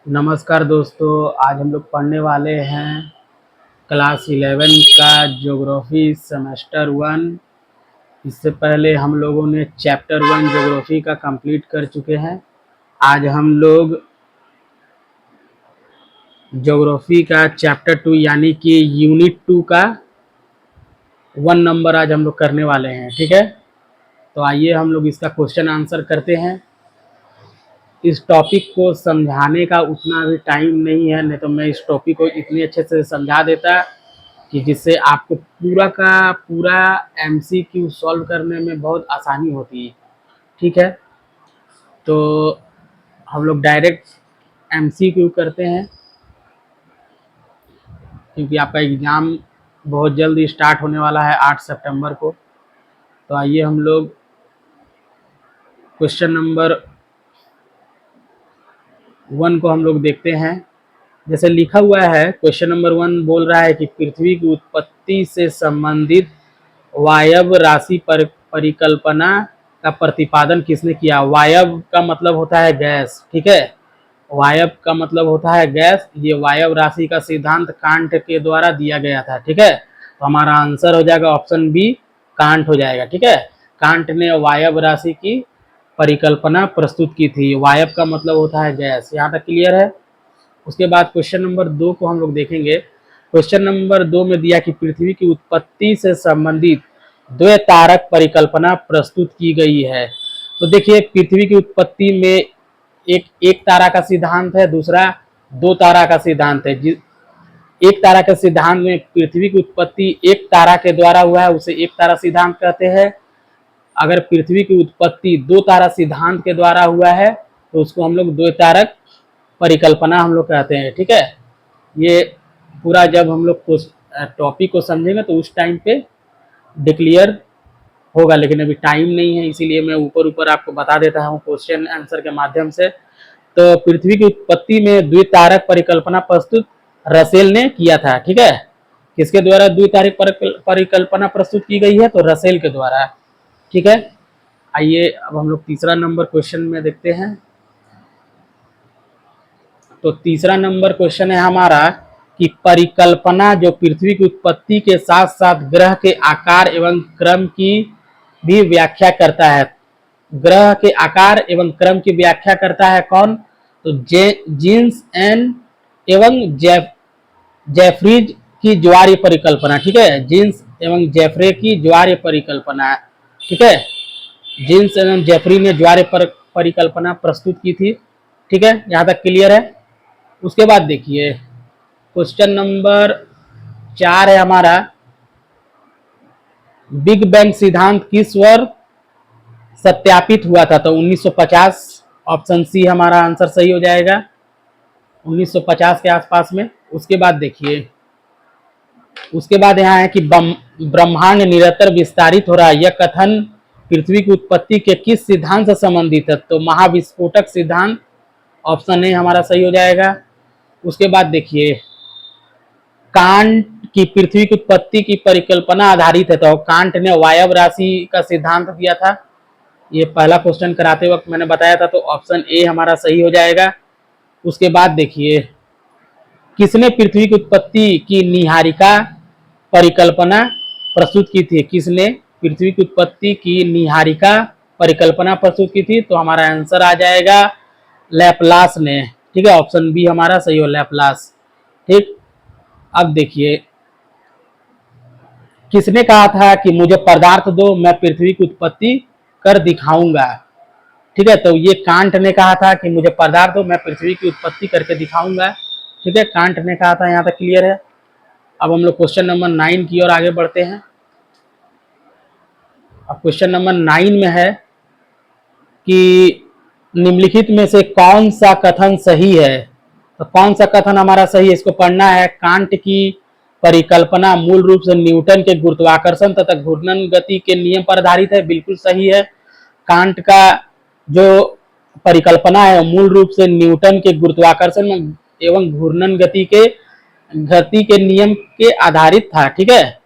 नमस्कार दोस्तों, आज हम लोग पढ़ने वाले हैं क्लास 11 का ज्योग्राफी सेमेस्टर 1। इससे पहले हम लोगों ने चैप्टर 1 ज्योग्राफी का कंप्लीट कर चुके हैं। आज हम लोग ज्योग्राफी का चैप्टर 2 यानी कि यूनिट 2 का 1 नंबर आज हम लोग करने वाले हैं। ठीक है, तो आइए हम लोग इसका क्वेश्चन आंसर करते हैं। इस टॉपिक को समझाने का उतना भी टाइम नहीं है, नहीं तो मैं इस टॉपिक को इतने अच्छे से समझा देता कि जिससे आपको पूरा का पूरा एमसीक्यू सॉल्व करने में बहुत आसानी होती है। ठीक है, तो हम लोग डायरेक्ट एमसीक्यू करते हैं क्योंकि आपका एग्ज़ाम बहुत जल्द स्टार्ट होने वाला है 8 सितंबर को। तो आइए हम लोग क्वेश्चन नंबर 1 को हम लोग देखते हैं। जैसे लिखा हुआ है, क्वेश्चन नंबर 1 बोल रहा है कि पृथ्वी की उत्पत्ति से संबंधित वायव राशि परिकल्पना का प्रतिपादन किसने किया। वायव का मतलब होता है गैस। ठीक है, वायव का मतलब होता है गैस। ये वायव राशि का सिद्धांत कांट के द्वारा दिया गया था। ठीक है, तो हमारा आंसर हो जाएगा ऑप्शन बी, कांट हो जाएगा। ठीक है, कांट ने वायव राशि की परिकल्पना प्रस्तुत की थी। वायव का मतलब होता है गैस। यहाँ तक क्लियर है। उसके बाद क्वेश्चन नंबर 2 को हम लोग देखेंगे। क्वेश्चन नंबर 2 में दिया कि पृथ्वी की उत्पत्ति से संबंधित द्वैतारक परिकल्पना प्रस्तुत की गई है। तो देखिए, पृथ्वी की उत्पत्ति में एक तारा का सिद्धांत है, दूसरा दो तारा का सिद्धांत है। एक तारा के सिद्धांत में पृथ्वी की उत्पत्ति एक तारा के द्वारा हुआ है, उसे एक तारा सिद्धांत कहते हैं। अगर पृथ्वी की उत्पत्ति दो तारा सिद्धांत के द्वारा हुआ है तो उसको हम लोग द्वैतारक परिकल्पना हम लोग कहते हैं। ठीक है, ये पूरा जब हम लोग टॉपिक को समझेंगे तो उस टाइम पे डिक्लियर होगा, लेकिन अभी टाइम नहीं है, इसीलिए मैं ऊपर ऊपर आपको बता देता हूँ क्वेश्चन आंसर के माध्यम से। तो पृथ्वी की उत्पत्ति में द्वितारक परिकल्पना प्रस्तुत रसेल ने किया था। ठीक है, किसके द्वारा द्वितारक परिकल्पना प्रस्तुत की गई है, तो रसेल के द्वारा। ठीक है, आइए अब हम लोग तीसरा नंबर क्वेश्चन में देखते हैं। तो तीसरा नंबर क्वेश्चन है हमारा कि परिकल्पना जो पृथ्वी की उत्पत्ति के साथ साथ ग्रह के आकार एवं क्रम की भी व्याख्या करता है। ग्रह के आकार एवं क्रम की व्याख्या करता है कौन, तो जीन्स एंड एवं जेफ्रीज की ज्वारीय परिकल्पना। ठीक है, जीन्स एवं जेफ्रे की ज्वारीय परिकल्पना। ठीक है, जीन्स एवं जेफ्री ने ज्वारीय परिकल्पना प्रस्तुत की थी। ठीक है, यहाँ तक क्लियर है। उसके बाद देखिए क्वेश्चन नंबर 4 है हमारा, बिग बैंग सिद्धांत किस वर्ष सत्यापित हुआ था, तो 1950। ऑप्शन सी हमारा आंसर सही हो जाएगा, 1950 के आसपास में। उसके बाद देखिए, उसके बाद यहाँ है कि ब्रह्मांड निरंतर विस्तारित हो रहा है, यह कथन पृथ्वी की उत्पत्ति के किस सिद्धांत से संबंधित है, तो महाविस्फोटक सिद्धांत। ऑप्शन ए हमारा सही हो जाएगा। उसके बाद देखिए, कांट की पृथ्वी की उत्पत्ति की परिकल्पना आधारित है, तो कांट ने वायव राशि का सिद्धांत दिया था। ये पहला क्वेश्चन कराते वक्त मैंने बताया था, तो ऑप्शन ए हमारा सही हो जाएगा। उसके बाद देखिए, किसने पृथ्वी की उत्पत्ति की निहारिका परिकल्पना प्रस्तुत की थी, किसने पृथ्वी की उत्पत्ति की निहारिका परिकल्पना प्रस्तुत की थी, तो हमारा आंसर आ जाएगा लैपलास ने। ठीक है, ऑप्शन बी हमारा सही हो, लैपलास। ठीक, अब देखिए, किसने कहा था कि मुझे पदार्थ दो, मैं पृथ्वी की उत्पत्ति कर दिखाऊंगा। ठीक है, तो ये कांट ने कहा था कि मुझे पदार्थ दो, मैं पृथ्वी की उत्पत्ति करके दिखाऊंगा। ठीक है, कांट ने कहा था। यहाँ तक क्लियर है। अब हम लोग क्वेश्चन नंबर 9 की ओर आगे बढ़ते हैं। अब क्वेश्चन नंबर 9 में है कि निम्नलिखित में से कौन सा कथन सही है, तो कौन सा कथन हमारा सही है, इसको पढ़ना है। कांट की परिकल्पना मूल रूप से न्यूटन के गुरुत्वाकर्षण तथा घूर्णन गति के नियम पर आधारित है, बिल्कुल सही है। कांट का जो परिकल्पना है मूल रूप से न्यूटन के गुरुत्वाकर्षण एवं घूर्णन गति के नियम के आधारित था। ठीक है,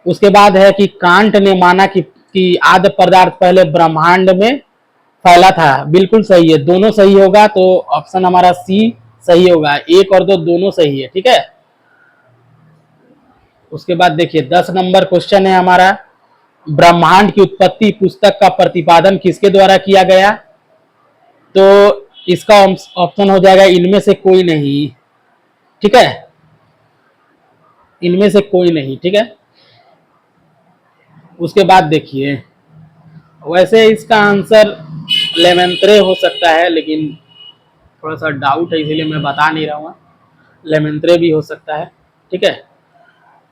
उसके बाद है कि कांट ने माना कि आद्य पदार्थ पहले ब्रह्मांड में फैला था, बिल्कुल सही है, दोनों सही होगा तो ऑप्शन हमारा सी सही होगा, एक और दो दोनों सही है, ठीक है। उसके बाद देखिए 10 नंबर क्वेश्चन है हमारा, ब्रह्मांड की उत्पत्ति पुस्तक का प्रतिपादन किसके द्वारा किया गया? तो इसका ऑप्शन हो जाएगा इनमें से कोई नहीं, ठीक है, इनमें से कोई नहीं, ठीक है। उसके बाद देखिए, वैसे इसका आंसर लेमेंत्रे हो सकता है, लेकिन थोड़ा सा डाउट है इसीलिए मैं बता नहीं रहा हूँ, लेमेंत्रे भी हो सकता है, ठीक है।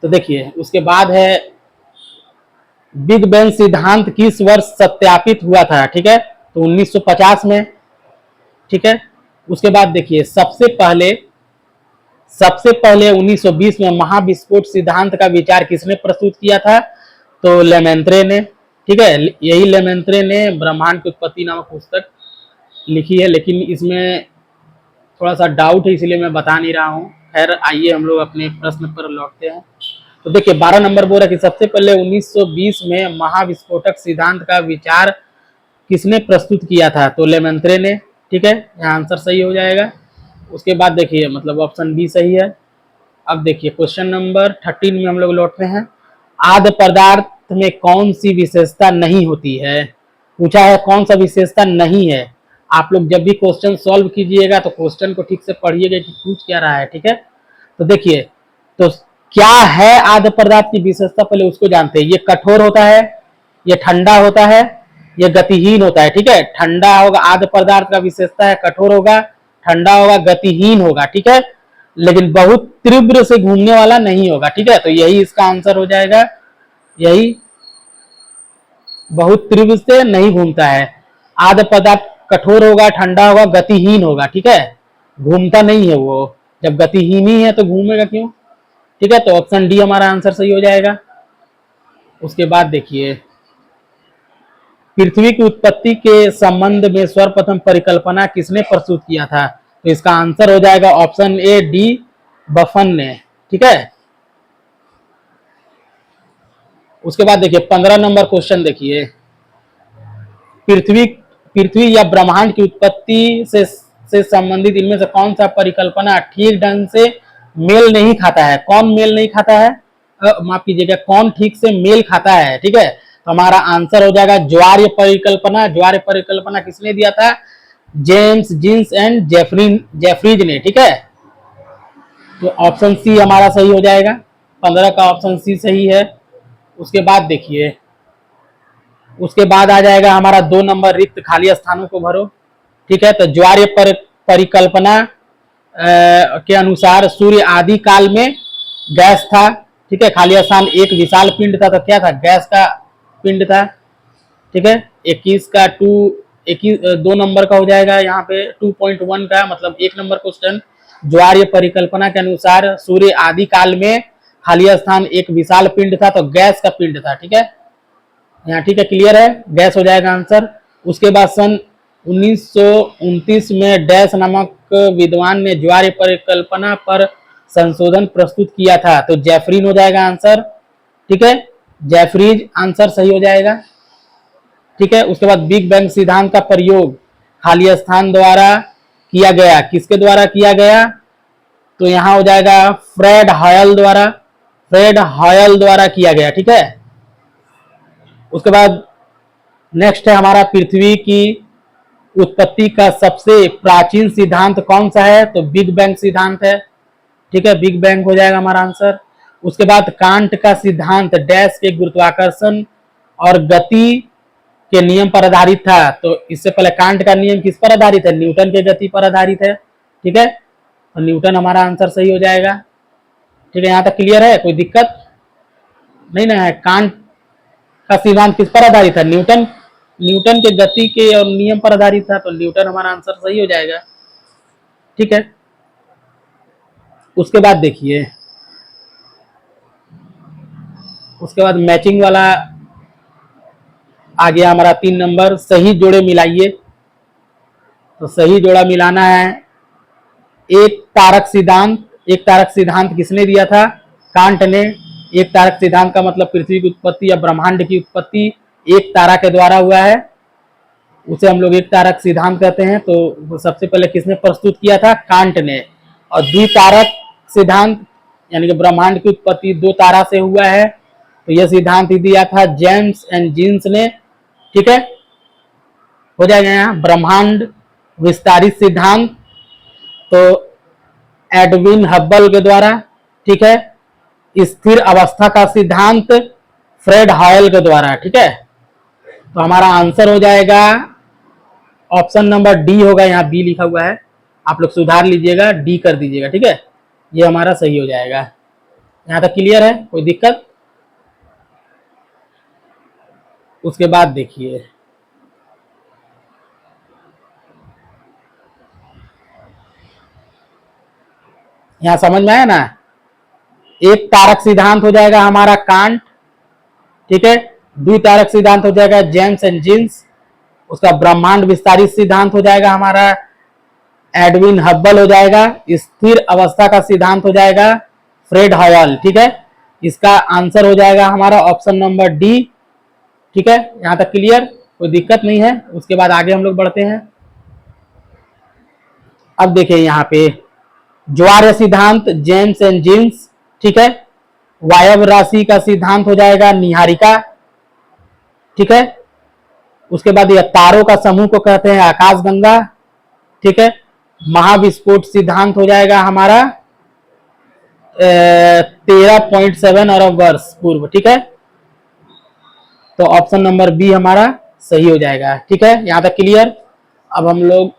तो देखिए उसके बाद है बिग बैंग सिद्धांत किस वर्ष सत्यापित हुआ था? ठीक है, तो 1950 में, ठीक है। उसके बाद देखिए सबसे पहले 1920 में महाविस्फोट सिद्धांत का विचार किसने प्रस्तुत किया था? तो लेमेंत्रे ने, ठीक है। यही लेमेंत्रे ने ब्रह्मांड की उत्पत्ति नामक पुस्तक लिखी है, लेकिन इसमें थोड़ा सा डाउट है इसलिए मैं बता नहीं रहा हूँ। खैर आइए हम लोग अपने प्रश्न पर लौटते हैं। तो देखिए 12 नंबर बोल रहा है कि सबसे पहले 1920 में महाविस्फोटक सिद्धांत का विचार किसने प्रस्तुत किया था? तो लेमेंत्रे ने, ठीक है, यहाँ आंसर सही हो जाएगा। उसके बाद देखिए मतलब ऑप्शन बी सही है। अब देखिए क्वेश्चन नंबर 13 में हम लोग लौटते हैं। आद्य पदार्थ में कौन सी विशेषता नहीं होती है? पूछा है कौन सा विशेषता नहीं है। आप लोग जब भी क्वेश्चन सॉल्व कीजिएगा तो क्वेश्चन को ठीक से पढ़िएगा कि पूछ क्या रहा है, ठीक है। तो देखिए, तो क्या है आद्य पदार्थ की विशेषता, पहले उसको जानते हैं। ये कठोर होता है, ये ठंडा होता है, ये गतिहीन होता है, ठीक है। ठंडा होगा, आद्य पदार्थ का विशेषता है कठोर होगा, ठंडा होगा, गतिहीन होगा, ठीक है, लेकिन बहुत तीव्र से घूमने वाला नहीं होगा, ठीक है। तो यही इसका आंसर हो जाएगा, यही बहुत तीव्र से नहीं घूमता है। आद्य पदार्थ कठोर होगा, ठंडा होगा, गतिहीन होगा, ठीक है, घूमता नहीं है वो। जब गतिहीन ही है तो घूमेगा क्यों, ठीक है। तो ऑप्शन डी हमारा आंसर सही हो जाएगा। उसके बाद देखिए, पृथ्वी की उत्पत्ति के संबंध में सर्वप्रथम परिकल्पना किसने प्रस्तुत किया था? तो इसका आंसर हो जाएगा ऑप्शन ए डी बफन ने, ठीक है। उसके बाद देखिए 15 नंबर क्वेश्चन देखिए, पृथ्वी पृथ्वी या ब्रह्मांड की उत्पत्ति से संबंधित इनमें से कौन सा परिकल्पना ठीक ढंग से मेल नहीं खाता है? कौन मेल नहीं खाता है, माफ कीजिएगा, कौन ठीक से मेल खाता है, ठीक है। तो हमारा आंसर हो जाएगा ज्वार्य परिकल्पना। ज्वार्य परिकल्पना किसने दिया था? जेम्स जीन्स एंड जेफरीज ने, ठीक है। तो ऑप्शन सी हमारा सही हो जाएगा, 15 का ऑप्शन सी सही है। उसके बाद देखिए, उसके बाद आ जाएगा हमारा 2 नंबर रिक्त खाली स्थानों को भरो, ठीक है। तो ज्वार्य परिकल्पना के अनुसार सूर्य आदि काल में गैस था, ठीक है। खाली स्थान एक विशाल पिंड था, तो क्या था? गैस का पिंड था, ठीक है। 21 का 2 नंबर का हो जाएगा यहाँ पे 2.1 का, मतलब 1 नंबर क्वेश्चन। ज्वार्य परिकल्पना के अनुसार सूर्य आदि काल में खाली स्थान एक विशाल पिंड था, तो गैस का पिंड था, ठीक है। यहाँ ठीक है, क्लियर है, गैस हो जाएगा आंसर। उसके बाद सन 1929 में डैश नामक विद्वान ने ज्वार्य परिकल्पना पर संशोधन प्रस्तुत किया था, तो जेफरीन हो जाएगा आंसर, ठीक है। जेफरीज आंसर सही हो जाएगा, ठीक है। उसके बाद बिग बैंग सिद्धांत का प्रयोग खाली स्थान द्वारा किया गया, किसके द्वारा किया गया? तो यहां हो जाएगा फ्रेड हॉयल द्वारा किया गया, ठीक है। उसके बाद नेक्स्ट है हमारा पृथ्वी की उत्पत्ति का सबसे प्राचीन सिद्धांत कौन सा है? तो बिग बैंग सिद्धांत है, ठीक है, बिग बैंग हो जाएगा हमारा आंसर। उसके बाद कांट का सिद्धांत डैश के गुरुत्वाकर्षण और गति के नियम पर आधारित था, तो इससे पहले कांट का नियम किस पर आधारित है? न्यूटन के गति पर आधारित है, ठीक है। तो न्यूटन हमारा आंसर सही हो जाएगा, ठीक है। यहाँ तक क्लियर है, कोई दिक्कत नहीं ना है? कांट का सिद्धांत किस पर आधारित है? न्यूटन के गति के और नियम पर आधारित था, तो न्यूटन हमारा आंसर सही हो जाएगा, ठीक है। उसके बाद देखिए, उसके बाद मैचिंग वाला आ गया हमारा 3 नंबर, सही जोड़े मिलाइए। तो सही जोड़ा मिलाना है। एक तारक सिद्धांत किसने दिया था? कांट ने। एक तारक सिद्धांत का मतलब पृथ्वी की उत्पत्ति या ब्रह्मांड की उत्पत्ति एक तारा के द्वारा हुआ है, उसे हम लोग एक तारक सिद्धांत कहते हैं। तो सबसे पहले किसने प्रस्तुत किया था? कांट ने। और द्वितारक सिद्धांत यानी कि ब्रह्मांड की उत्पत्ति दो तारा से हुआ है, तो यह सिद्धांत ही दिया था जेम्स एंड जीन्स ने। ठीक है, हो जाएगा यहाँ ब्रह्मांड विस्तारित सिद्धांत, तो एडविन हब्बल के द्वारा। ठीक है, स्थिर अवस्था का सिद्धांत फ्रेड हॉयल के द्वारा। ठीक है, तो हमारा आंसर हो जाएगा ऑप्शन नंबर डी होगा। यहाँ बी लिखा हुआ है, आप लोग सुधार लीजिएगा, डी कर दीजिएगा। ठीक है, ये हमारा सही हो जाएगा। यहाँ तक क्लियर है, कोई दिक्कत? उसके बाद देखिए, यहाँ समझ में आया ना? एक तारक सिद्धांत हो जाएगा हमारा कांट। ठीक है, द्वितारक सिद्धांत हो जाएगा जेम्स एंड जीन्स। उसका ब्रह्मांड विस्तारित सिद्धांत हो जाएगा हमारा एडविन हब्बल हो जाएगा। स्थिर अवस्था का सिद्धांत हो जाएगा फ्रेड हॉयल। ठीक है, इसका आंसर हो जाएगा हमारा ऑप्शन नंबर डी। ठीक है, यहां तक क्लियर, कोई दिक्कत नहीं है। उसके बाद आगे हम लोग बढ़ते हैं। अब देखिए यहाँ पे ज्वार सिद्धांत जेम्स एंड जीन्स। ठीक है, वायव राशि का सिद्धांत हो जाएगा निहारिका। ठीक है, उसके बाद यह तारों का समूह को कहते हैं आकाशगंगा। ठीक है, महाविस्फोट सिद्धांत हो जाएगा हमारा 13.7 अरब वर्ष पूर्व। ठीक है, तो ऑप्शन नंबर बी हमारा सही हो जाएगा। ठीक है, यहां तक क्लियर। अब हम लोग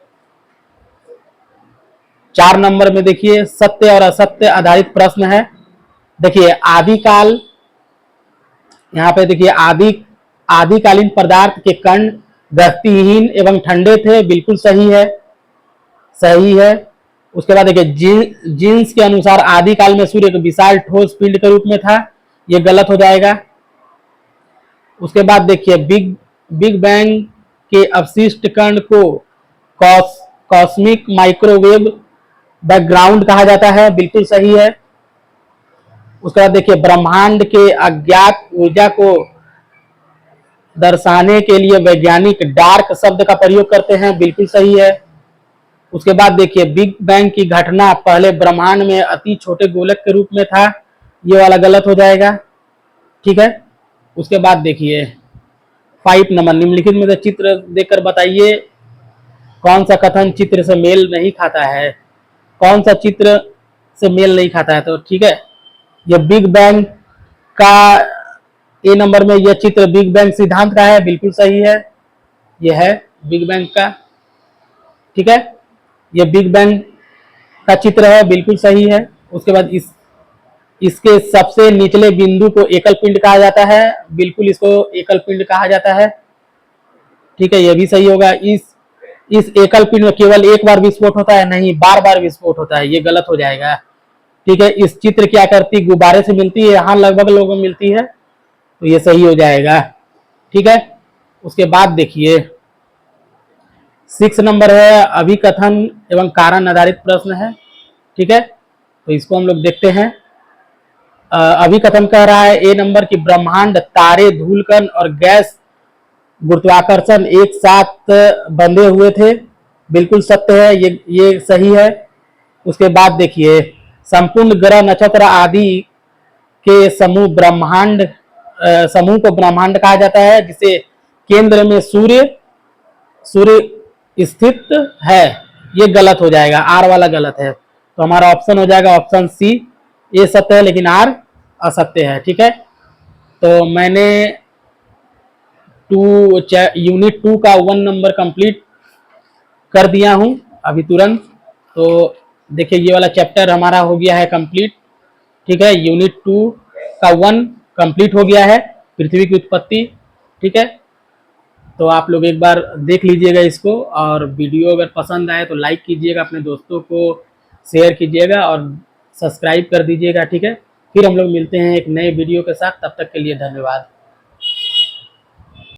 4 नंबर में देखिए, सत्य और असत्य आधारित प्रश्न है। देखिए आदिकाल, यहाँ पे देखिए आदिकालीन पदार्थ के कण गतिहीन एवं ठंडे थे, बिल्कुल सही है, सही है। उसके बाद देखिए जीन्स के अनुसार आदिकाल में सूर्य एक विशाल ठोस पिंड के रूप में था, ये गलत हो जाएगा। उसके बाद देखिए बिग बैंग के अवशिष्ट कण को कॉस्मिक माइक्रोवेव बैकग्राउंड कहा जाता है, बिल्कुल सही है। उसके बाद देखिए ब्रह्मांड के अज्ञात ऊर्जा को दर्शाने के लिए वैज्ञानिक डार्क शब्द का प्रयोग करते हैं, बिल्कुल सही है। उसके बाद देखिए बिग बैंग की घटना पहले ब्रह्मांड में अति छोटे गोलक के रूप में था, ये वाला गलत हो जाएगा। ठीक है, उसके बाद देखिए 5 नंबर, निम्नलिखित में से चित्र देखकर बताइए कौन सा कथन चित्र से मेल नहीं खाता है। कौन सा चित्र से मेल नहीं खाता है? तो ठीक है, ये बिग बैंग का ए नंबर में यह चित्र बिग बैंग सिद्धांत का है, बिल्कुल सही है, यह है बिग बैंग का। ठीक है, यह बिग बैंग का चित्र है, बिल्कुल सही है। उसके बाद इसके सबसे निचले बिंदु को एकल पिंड कहा जाता है, बिल्कुल इसको एकल पिंड कहा जाता है। ठीक है, यह भी सही होगा। इस एकल पिंड में केवल एक बार विस्फोट होता है, नहीं बार बार विस्फोट होता है, ये गलत हो जाएगा। ठीक है, इस चित्र की आकृति गुब्बारे से मिलती है, यहाँ लगभग लोगों को मिलती है, तो ये सही हो जाएगा। ठीक है, उसके बाद देखिए 6 नंबर है, अभिकथन एवं कारण आधारित प्रश्न है। ठीक है, तो इसको हम लोग देखते हैं। अभिकथन कह रहा है ए नंबर की ब्रह्मांड तारे धूलकण और गैस गुरुत्वाकर्षण एक साथ बंधे हुए थे, बिल्कुल सत्य है, ये सही है। उसके बाद देखिए संपूर्ण ग्रह नक्षत्र आदि के समूह को ब्रह्मांड कहा जाता है, जिसे केंद्र में सूर्य स्थित है, ये गलत हो जाएगा, आर वाला गलत है। तो हमारा ऑप्शन हो जाएगा ऑप्शन सी, ये सत्य है लेकिन आर असत्य है। ठीक है, तो मैंने यूनिट 2 का 1 नंबर कंप्लीट कर दिया हूं अभी तुरंत। तो देखिए ये वाला चैप्टर हमारा हो गया है कंप्लीट। ठीक है, यूनिट 2 का 1 कंप्लीट हो गया है, पृथ्वी की उत्पत्ति। ठीक है, तो आप लोग एक बार देख लीजिएगा इसको, और वीडियो अगर पसंद आए तो लाइक कीजिएगा, अपने दोस्तों को शेयर कीजिएगा और सब्सक्राइब कर दीजिएगा। ठीक है, फिर हम लोग मिलते हैं एक नए वीडियो के साथ, तब तक के लिए धन्यवाद।